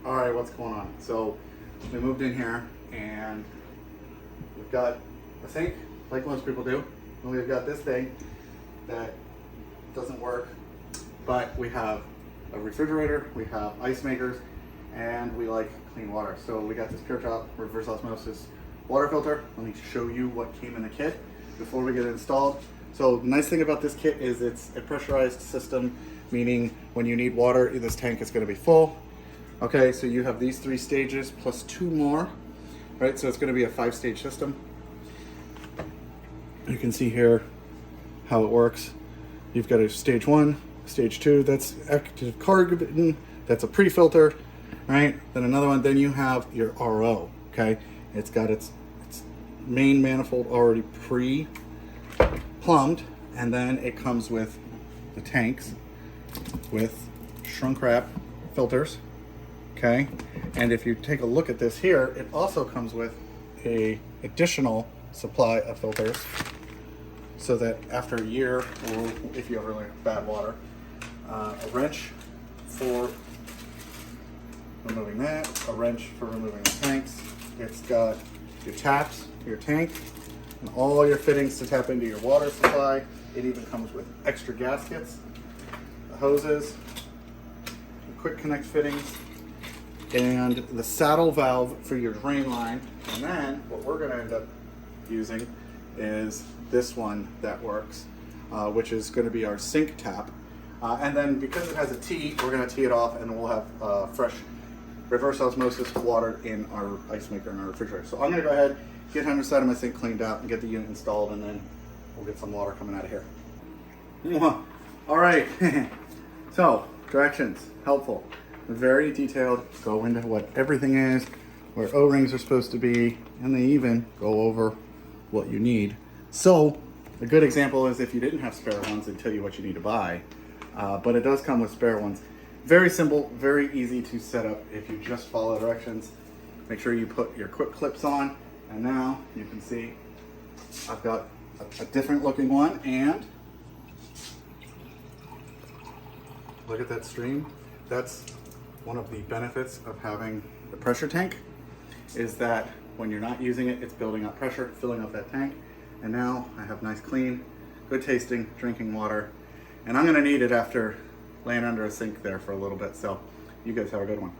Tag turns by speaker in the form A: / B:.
A: All right, what's going on? So we moved in here and we've got a sink, like most people do. And we've got this thing that doesn't work, but we have a refrigerator, we have ice makers, and we like clean water. So we got this PureDrop reverse osmosis water filter. Let me show you what came in the kit before we get it installed. So the nice thing about this kit is it's a pressurized system, meaning when you need water, this tank is going to be full. Okay, so you have these 3 stages plus 2 more, right? So it's going to be a 5-stage system. You can see here how it works. You've got a stage 1, stage 2, that's active carbon, that's a pre-filter, right? Then another one, then you have your RO, okay? It's got its main manifold already pre-plumbed, and then it comes with the tanks with shrunk wrap filters, okay? And if you take a look at this here, it also comes with a additional supply of filters, so that after a year, or if you ever like bad water, a wrench for removing that, a wrench for removing the tanks. It's got your taps, your tank, and all your fittings to tap into your water supply. It even comes with extra gaskets, the hoses, the quick connect fittings, and the saddle valve for your drain line. And then what we're gonna end up using is this one that works, which is going to be our sink tap. And then because it has a T, we're going to tee it off and we'll have fresh reverse osmosis water in our ice maker and our refrigerator. So I'm going to go ahead, get underside of my sink cleaned out and get the unit installed, and then we'll get some water coming out of here. All right, so directions, helpful, very detailed, go into what everything is, where O-rings are supposed to be, and they even go over what you need. So a good example is if you didn't have spare ones, they tell you what you need to buy, but it does come with spare ones. Very simple, very easy to set up if you just follow directions. Make sure you put your quick clips on, and now you can see I've got a different looking one, and look at that stream. That's one of the benefits of having the pressure tank, is that when you're not using it, it's building up pressure, filling up that tank. And now I have nice, clean, good tasting drinking water. And I'm gonna need it after laying under a sink there for a little bit. So you guys have a good one.